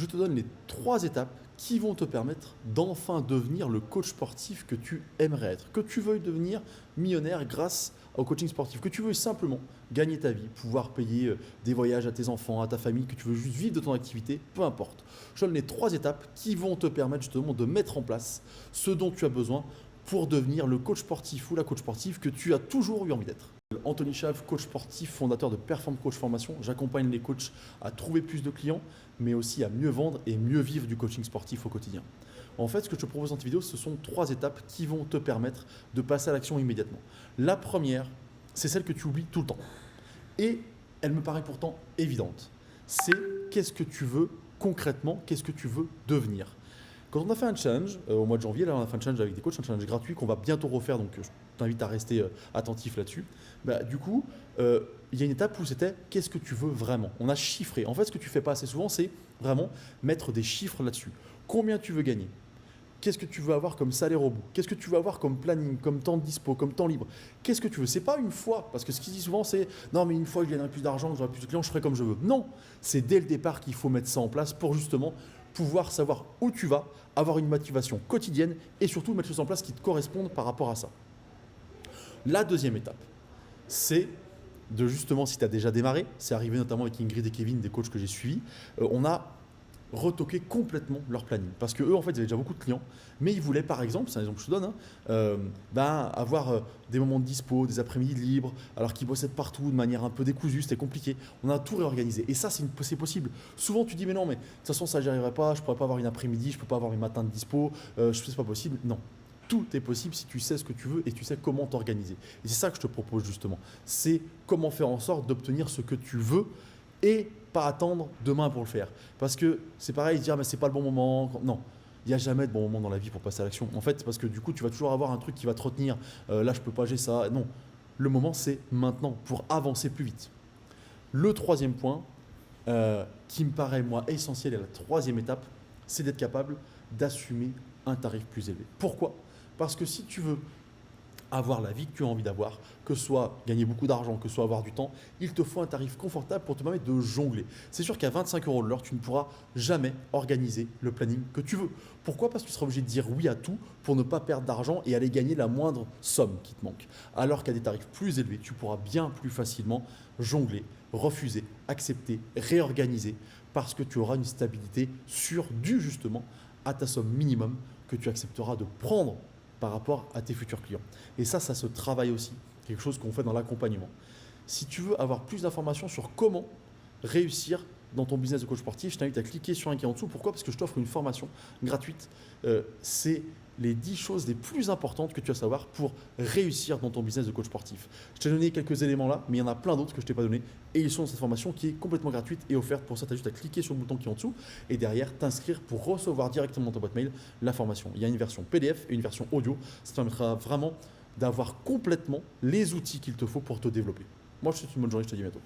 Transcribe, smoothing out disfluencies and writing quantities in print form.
je te donne les 3 étapes qui vont te permettre d'enfin devenir le coach sportif que tu aimerais être. Que tu veuilles devenir millionnaire grâce au coaching sportif, que tu veuilles simplement gagner ta vie, pouvoir payer des voyages à tes enfants, à ta famille, que tu veux juste vivre de ton activité, peu importe. Je te donne les 3 étapes qui vont te permettre justement de mettre en place ce dont tu as besoin pour devenir le coach sportif ou la coach sportive que tu as toujours eu envie d'être. Anthony Chave, coach sportif, fondateur de Perform Coach Formation. J'accompagne les coachs à trouver plus de clients, mais aussi à mieux vendre et mieux vivre du coaching sportif au quotidien. En fait, ce que je te propose dans cette vidéo, ce sont 3 étapes qui vont te permettre de passer à l'action immédiatement. La première, c'est celle que tu oublies tout le temps. Et elle me paraît pourtant évidente. C'est qu'est-ce que tu veux concrètement, qu'est-ce que tu veux devenir. Quand on a fait un challenge au mois de janvier, là on a fait un challenge avec des coachs, un challenge gratuit qu'on va bientôt refaire, donc je t'invite à rester attentif là-dessus. Du coup, il y a une étape où c'était qu'est-ce que tu veux vraiment. On a chiffré. En fait, ce que tu fais pas assez souvent, c'est vraiment mettre des chiffres là-dessus. Combien tu veux gagner? Qu'est-ce que tu veux avoir comme salaire au bout? Qu'est-ce que tu veux avoir comme planning, comme temps de dispo, comme temps libre? Qu'est-ce que tu veux? C'est pas une fois, parce que ce qu'ils disent souvent, c'est non, mais une fois que je gagnerai plus d'argent, que j'aurai plus de clients, je ferai comme je veux. Non, c'est dès le départ qu'il faut mettre ça en place pour justement pouvoir savoir où tu vas, avoir une motivation quotidienne et surtout mettre les choses en place qui te correspondent par rapport à ça. La deuxième étape, c'est de justement, si tu as déjà démarré, c'est arrivé notamment avec Ingrid et Kevin, des coachs que j'ai suivis, on a retoquer complètement leur planning. Parce qu'eux, en fait, ils avaient déjà beaucoup de clients, mais ils voulaient, par exemple, c'est un exemple que je te donne, avoir des moments de dispo, des après-midi libres, alors qu'ils bossaient de partout de manière un peu décousue, c'était compliqué. On a tout réorganisé. Et ça, c'est possible. Souvent, tu dis, mais non, mais de toute façon, ça, j'y arriverai pas, je ne pourrais pas avoir une après-midi, je ne peux pas avoir mes matins de dispo, c'est pas possible. Non. Tout est possible si tu sais ce que tu veux et tu sais comment t'organiser. Et c'est ça que je te propose justement. C'est comment faire en sorte d'obtenir ce que tu veux et pas attendre demain pour le faire. Parce que c'est pareil, se dire mais c'est pas le bon moment. Non, il n'y a jamais de bon moment dans la vie pour passer à l'action. En fait, c'est parce que du coup, tu vas toujours avoir un truc qui va te retenir. Là, je peux pas, j'ai ça. Non, le moment, c'est maintenant pour avancer plus vite. Le troisième point, qui me paraît moi essentiel et la troisième étape, c'est d'être capable d'assumer un tarif plus élevé. Pourquoi? Parce que si tu veux avoir la vie que tu as envie d'avoir, que ce soit gagner beaucoup d'argent, que ce soit avoir du temps, il te faut un tarif confortable pour te permettre de jongler. C'est sûr qu'à 25 € de l'heure, tu ne pourras jamais organiser le planning que tu veux. Pourquoi? Parce que tu seras obligé de dire oui à tout pour ne pas perdre d'argent et aller gagner la moindre somme qui te manque. Alors qu'à des tarifs plus élevés, tu pourras bien plus facilement jongler, refuser, accepter, réorganiser parce que tu auras une stabilité sûre due justement à ta somme minimum que tu accepteras de prendre par rapport à tes futurs clients. Et ça se travaille aussi, quelque chose qu'on fait dans l'accompagnement. Si tu veux avoir plus d'informations sur comment réussir dans ton business de coach sportif, je t'invite à cliquer sur un qui est en dessous. Pourquoi? Parce que je t'offre une formation gratuite. C'est les 10 choses les plus importantes que tu dois savoir pour réussir dans ton business de coach sportif. Je t'ai donné quelques éléments là, mais il y en a plein d'autres que je ne t'ai pas donné et ils sont dans cette formation qui est complètement gratuite et offerte. Pour ça, tu as juste à cliquer sur le bouton qui est en dessous et derrière t'inscrire pour recevoir directement dans ta boîte mail la formation. Il y a une version PDF et une version audio. Ça te permettra vraiment d'avoir complètement les outils qu'il te faut pour te développer. Moi, je te souhaite une bonne journée, je te dis à bientôt.